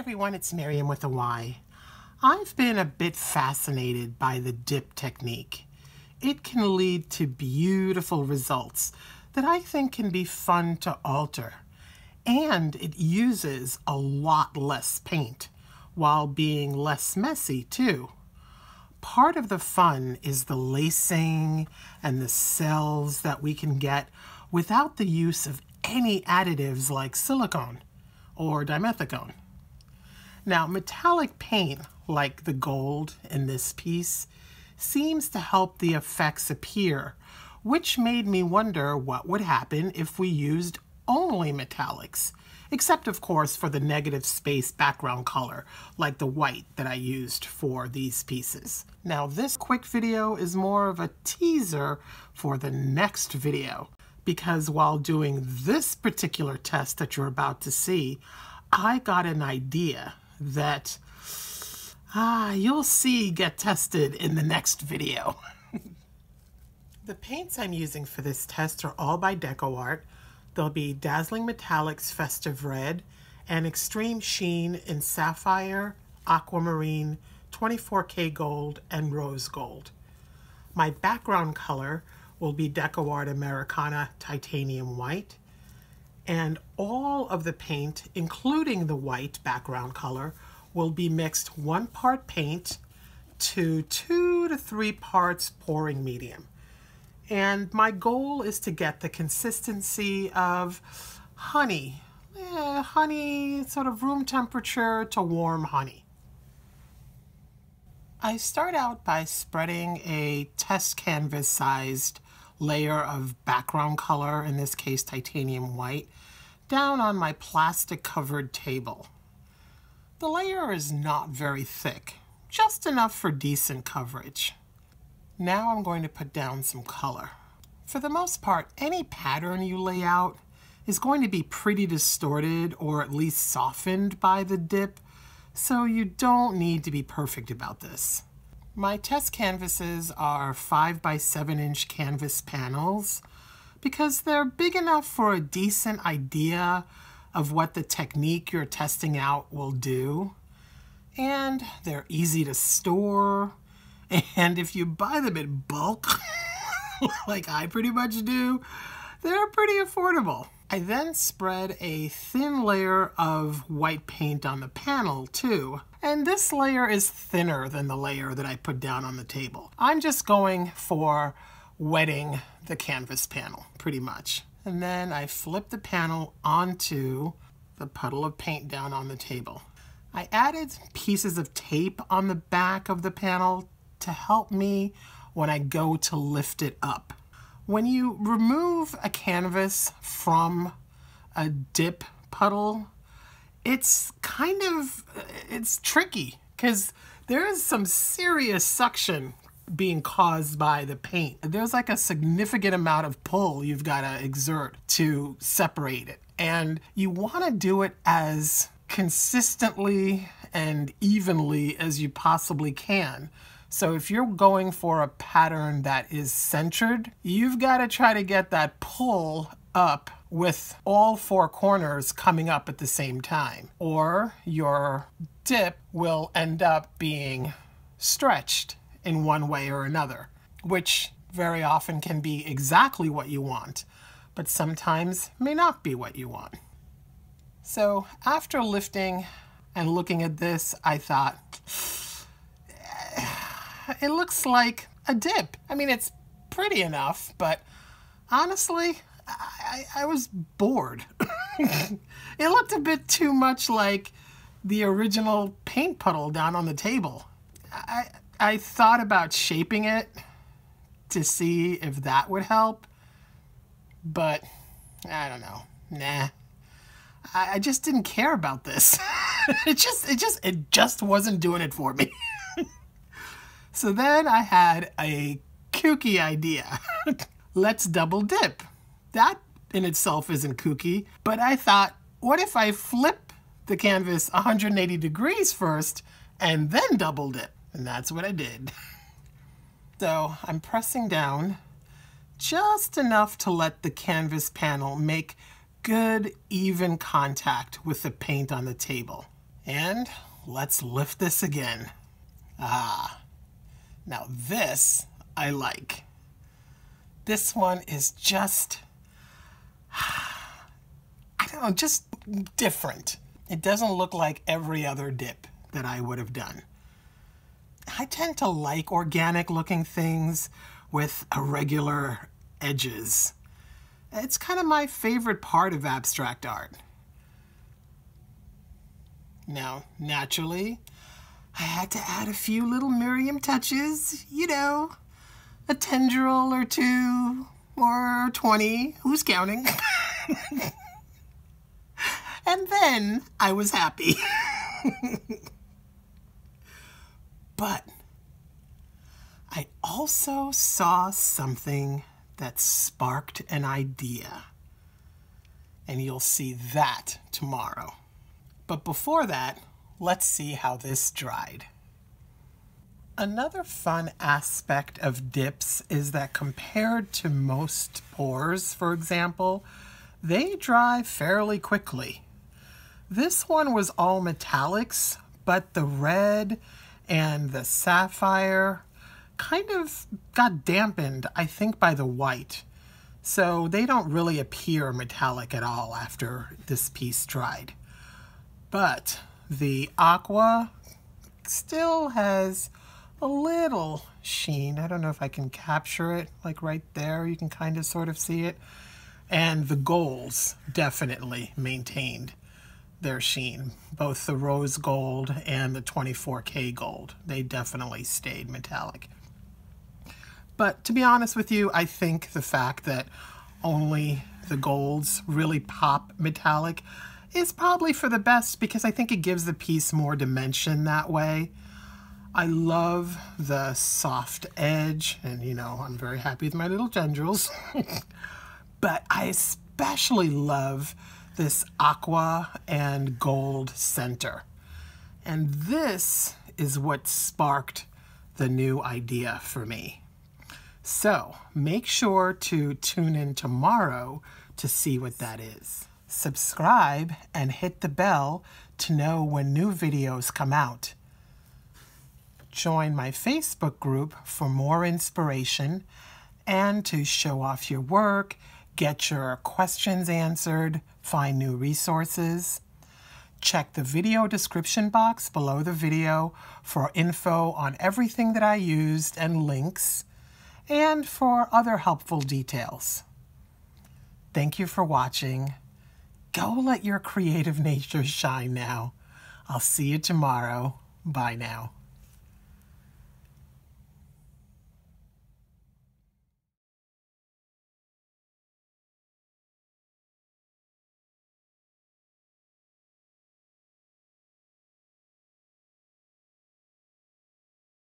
everyone, it's Miriam with a Y. I've been a bit fascinated by the dip technique. It can lead to beautiful results that I think can be fun to alter. And it uses a lot less paint while being less messy too. Part of the fun is the lacing and the cells that we can get without the use of any additives like silicone or dimethicone. Now, metallic paint, like the gold in this piece, seems to help the effects appear, which made me wonder what would happen if we used only metallics, except of course for the negative space background color, like the white that I used for these pieces. Now, this quick video is more of a teaser for the next video, because while doing this particular test that you're about to see, I got an idea that you'll see get tested in the next video. The paints I'm using for this test are all by DecoArt. They'll be Dazzling Metallics Festive Red and Extreme Sheen in Sapphire, Aquamarine, 24K Gold, and Rose Gold. My background color will be DecoArt Americana Titanium White, and all of the paint, including the white background color, will be mixed 1 part paint to 2 to 3 parts pouring medium. And my goal is to get the consistency of honey. Honey, sort of room temperature to warm honey. I start out by spreading a test canvas sized layer of background color, in this case titanium white, down on my plastic covered table. The layer is not very thick, just enough for decent coverage. Now I'm going to put down some color. For the most part, any pattern you lay out is going to be pretty distorted or at least softened by the dip, so you don't need to be perfect about this. My test canvases are 5 by 7 inch canvas panels because they're big enough for a decent idea of what the technique you're testing out will do. And they're easy to store. And if you buy them in bulk, like I pretty much do, they're pretty affordable. I then spread a thin layer of white paint on the panel too. And this layer is thinner than the layer that I put down on the table. I'm just going for wetting the canvas panel, pretty much. And then I flip the panel onto the puddle of paint down on the table. I added pieces of tape on the back of the panel to help me when I go to lift it up. When you remove a canvas from a dip puddle, it's tricky because there is some serious suction being caused by the paint. There's like a significant amount of pull you've got to exert to separate it. And you want to do it as consistently and evenly as you possibly can. So if you're going for a pattern that is centered, you've got to try to get that pull up with all 4 corners coming up at the same time, or your dip will end up being stretched in one way or another, which very often can be exactly what you want, but sometimes may not be what you want. So after lifting and looking at this, I thought, it looks like a dip. I mean, it's pretty enough, but honestly, I was bored. It looked a bit too much like the original paint puddle down on the table. I thought about shaping it to see if that would help, but I don't know. Nah. I just didn't care about this. It just wasn't doing it for me. So then I had a kooky idea. Let's double dip. That in itself isn't kooky, but I thought, what if I flip the canvas 180 degrees first and then double dip? And that's what I did. So I'm pressing down just enough to let the canvas panel make good, even contact with the paint on the table. And let's lift this again. Ah, now this I like. This one is just, I don't know, just different. It doesn't look like every other dip that I would have done. I tend to like organic looking things with irregular edges. It's kind of my favorite part of abstract art. Now, naturally, I had to add a few little Miriam touches, you know, a tendril or two, or 20, who's counting? And then I was happy. But I also saw something that sparked an idea. And you'll see that tomorrow. But before that, let's see how this dried. Another fun aspect of dips is that compared to most pours, for example, they dry fairly quickly. This one was all metallics, but the red and the sapphire kind of got dampened, I think, by the white. So they don't really appear metallic at all after this piece dried. But the aqua still has a little sheen. I don't know if I can capture it, like right there. You can kind of sort of see it. And the golds definitely maintained their sheen. Both the rose gold and the 24K gold. They definitely stayed metallic. But to be honest with you, I think the fact that only the golds really pop metallic is probably for the best, because I think it gives the piece more dimension that way. I love the soft edge, and you know, I'm very happy with my little tendrils. But I especially love this aqua and gold center. And this is what sparked the new idea for me. So make sure to tune in tomorrow to see what that is. Subscribe and hit the bell to know when new videos come out. Join my Facebook group for more inspiration and to show off your work, get your questions answered, find new resources. Check the video description box below the video for info on everything that I used and links, and for other helpful details. Thank you for watching. Go let your creative nature shine now. I'll see you tomorrow. Bye now.